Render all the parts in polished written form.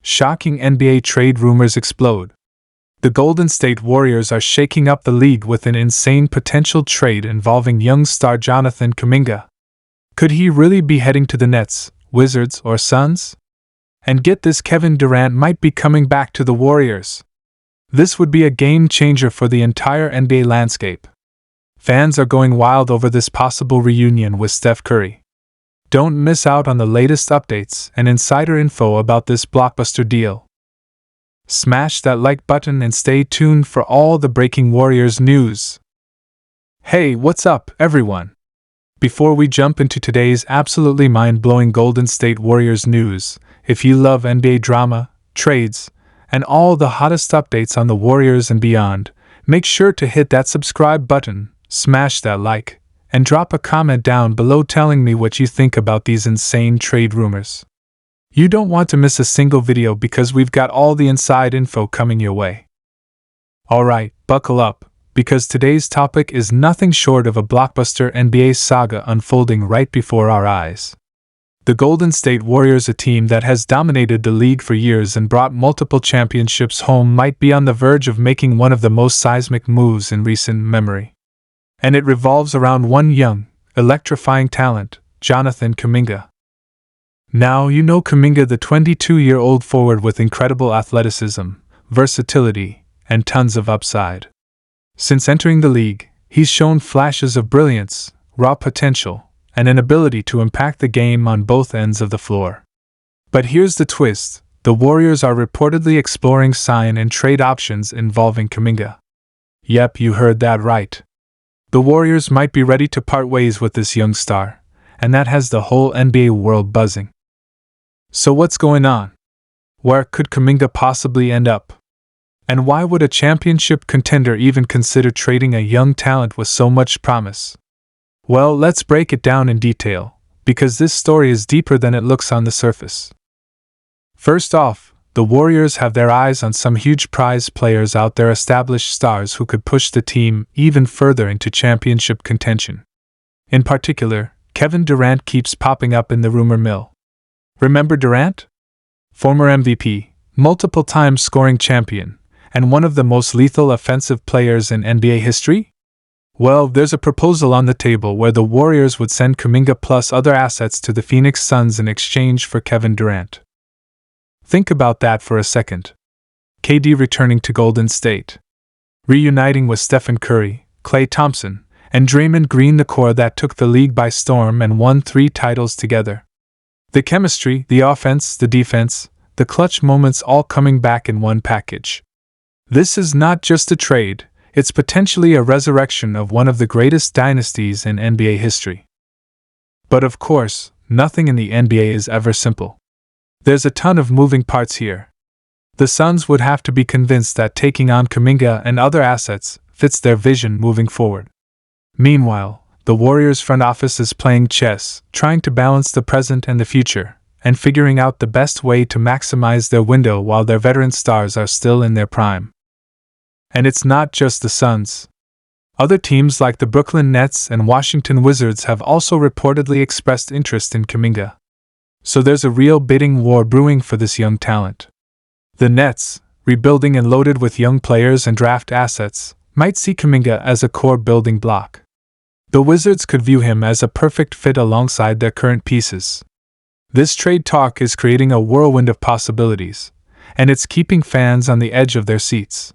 shocking NBA trade rumors explode. The Golden State Warriors are shaking up the league with an insane potential trade involving young star Jonathan Kuminga. Could he really be heading to the Nets, Wizards, or Suns? And get this, Kevin Durant might be coming back to the Warriors. This would be a game changer for the entire NBA landscape. Fans are going wild over this possible reunion with Steph Curry. Don't miss out on the latest updates and insider info about this blockbuster deal. Smash that like button and stay tuned for all the breaking Warriors news. Hey, what's up, everyone? Before we jump into today's absolutely mind-blowing Golden State Warriors news, if you love NBA drama, trades, and all the hottest updates on the Warriors and beyond, make sure to hit that subscribe button, smash that like, and drop a comment down below telling me what you think about these insane trade rumors. You don't want to miss a single video because we've got all the inside info coming your way. Alright, buckle up, because today's topic is nothing short of a blockbuster NBA saga unfolding right before our eyes. The Golden State Warriors, a team that has dominated the league for years and brought multiple championships home, might be on the verge of making one of the most seismic moves in recent memory. And it revolves around one young, electrifying talent, Jonathan Kuminga. Now you know Kuminga, the 22-year-old forward with incredible athleticism, versatility, and tons of upside. Since entering the league, he's shown flashes of brilliance, raw potential, and an ability to impact the game on both ends of the floor. But here's the twist: the Warriors are reportedly exploring sign and trade options involving Kuminga. Yep, you heard that right. The Warriors might be ready to part ways with this young star, and that has the whole NBA world buzzing. So what's going on? Where could Kuminga possibly end up? And why would a championship contender even consider trading a young talent with so much promise? Well, let's break it down in detail, because this story is deeper than it looks on the surface. First off, the Warriors have their eyes on some huge prize players out there, established stars who could push the team even further into championship contention. In particular, Kevin Durant keeps popping up in the rumor mill. Remember Durant? Former MVP, multiple-time scoring champion, and one of the most lethal offensive players in NBA history? Well, there's a proposal on the table where the Warriors would send Kuminga plus other assets to the Phoenix Suns in exchange for Kevin Durant. Think about that for a second. KD returning to Golden State, reuniting with Steph Curry, Klay Thompson, and Draymond Green, the core that took the league by storm and won 3 titles together. The chemistry, the offense, the defense, the clutch moments all coming back in one package. This is not just a trade, it's potentially a resurrection of one of the greatest dynasties in NBA history. But of course, nothing in the NBA is ever simple. There's a ton of moving parts here. The Suns would have to be convinced that taking on Kuminga and other assets fits their vision moving forward. Meanwhile, the Warriors front office is playing chess, trying to balance the present and the future, and figuring out the best way to maximize their window while their veteran stars are still in their prime. And it's not just the Suns. Other teams like the Brooklyn Nets and Washington Wizards have also reportedly expressed interest in Kuminga. So there's a real bidding war brewing for this young talent. The Nets, rebuilding and loaded with young players and draft assets, might see Kuminga as a core building block. The Wizards could view him as a perfect fit alongside their current pieces. This trade talk is creating a whirlwind of possibilities, and it's keeping fans on the edge of their seats.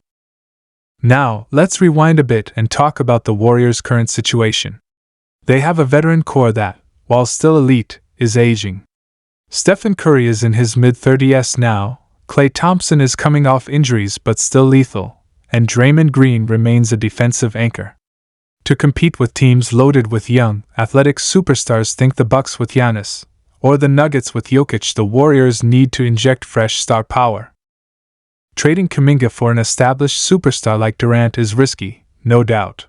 Now, let's rewind a bit and talk about the Warriors' current situation. They have a veteran core that, while still elite, is aging. Steph Curry is in his mid-30s now, Klay Thompson is coming off injuries but still lethal, and Draymond Green remains a defensive anchor. To compete with teams loaded with young, athletic superstars, think the Bucks with Giannis, or the Nuggets with Jokic, the Warriors need to inject fresh star power. Trading Kuminga for an established superstar like Durant is risky, no doubt.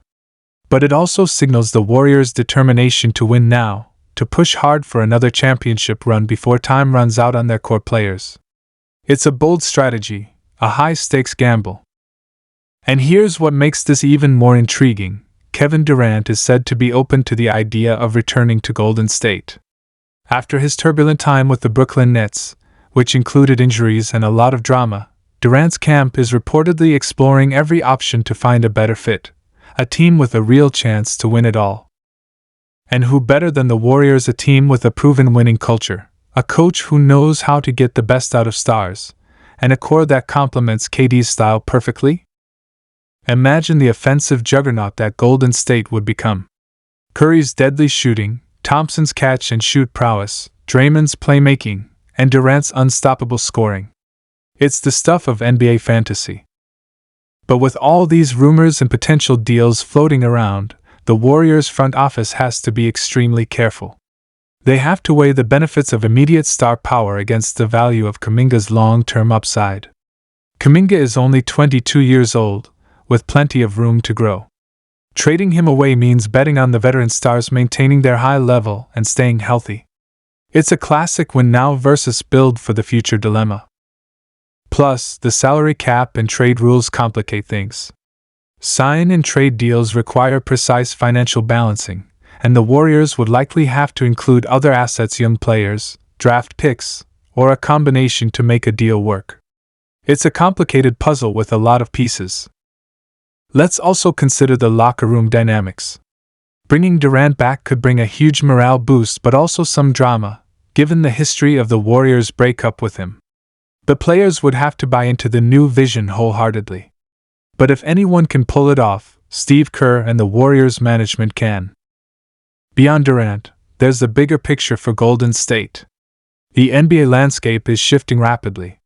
But it also signals the Warriors' determination to win now, to push hard for another championship run before time runs out on their core players. It's a bold strategy, a high-stakes gamble. And here's what makes this even more intriguing. Kevin Durant is said to be open to the idea of returning to Golden State. After his turbulent time with the Brooklyn Nets, which included injuries and a lot of drama, Durant's camp is reportedly exploring every option to find a better fit, a team with a real chance to win it all. And who better than the Warriors, a team with a proven winning culture, a coach who knows how to get the best out of stars, and a core that complements KD's style perfectly? Imagine the offensive juggernaut that Golden State would become. Curry's deadly shooting, Thompson's catch-and-shoot prowess, Draymond's playmaking, and Durant's unstoppable scoring. It's the stuff of NBA fantasy. But with all these rumors and potential deals floating around, the Warriors' front office has to be extremely careful. They have to weigh the benefits of immediate star power against the value of Kuminga's long-term upside. Kuminga is only 22 years old, with plenty of room to grow. Trading him away means betting on the veteran stars maintaining their high level and staying healthy. It's a classic win now versus build for the future dilemma. Plus, the salary cap and trade rules complicate things. Sign and trade deals require precise financial balancing, and the Warriors would likely have to include other assets, young players, draft picks, or a combination to make a deal work. It's a complicated puzzle with a lot of pieces. Let's also consider the locker room dynamics. Bringing Durant back could bring a huge morale boost but also some drama, given the history of the Warriors' breakup with him. The players would have to buy into the new vision wholeheartedly. But if anyone can pull it off, Steve Kerr and the Warriors management can. Beyond Durant, there's the bigger picture for Golden State. The NBA landscape is shifting rapidly.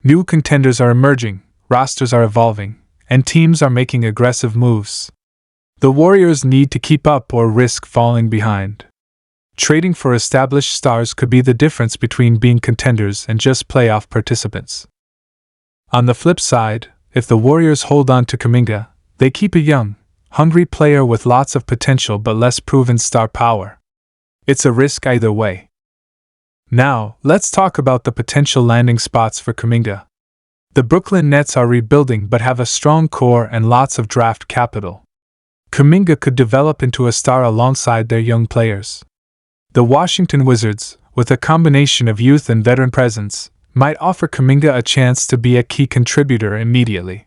New contenders are emerging, rosters are evolving, and teams are making aggressive moves. The Warriors need to keep up or risk falling behind. Trading for established stars could be the difference between being contenders and just playoff participants. On the flip side, if the Warriors hold on to Kuminga, they keep a young, hungry player with lots of potential but less proven star power. It's a risk either way. Now, let's talk about the potential landing spots for Kuminga. The Brooklyn Nets are rebuilding but have a strong core and lots of draft capital. Kuminga could develop into a star alongside their young players. The Washington Wizards, with a combination of youth and veteran presence, might offer Kuminga a chance to be a key contributor immediately.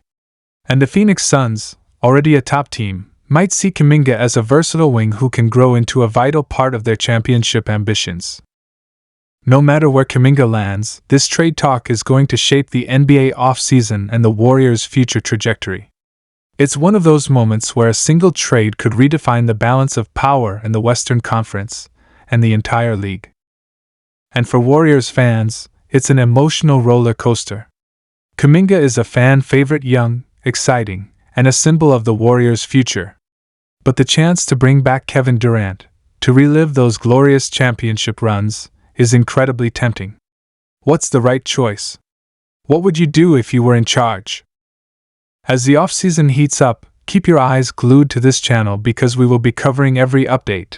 And the Phoenix Suns, already a top team, might see Kuminga as a versatile wing who can grow into a vital part of their championship ambitions. No matter where Kuminga lands, this trade talk is going to shape the NBA offseason and the Warriors' future trajectory. It's one of those moments where a single trade could redefine the balance of power in the Western Conference and the entire league. And for Warriors fans, it's an emotional roller coaster. Kuminga is a fan favorite, young, exciting, and a symbol of the Warriors' future. But the chance to bring back Kevin Durant, to relive those glorious championship runs, is incredibly tempting. What's the right choice? What would you do if you were in charge? As the offseason heats up, keep your eyes glued to this channel because we will be covering every update.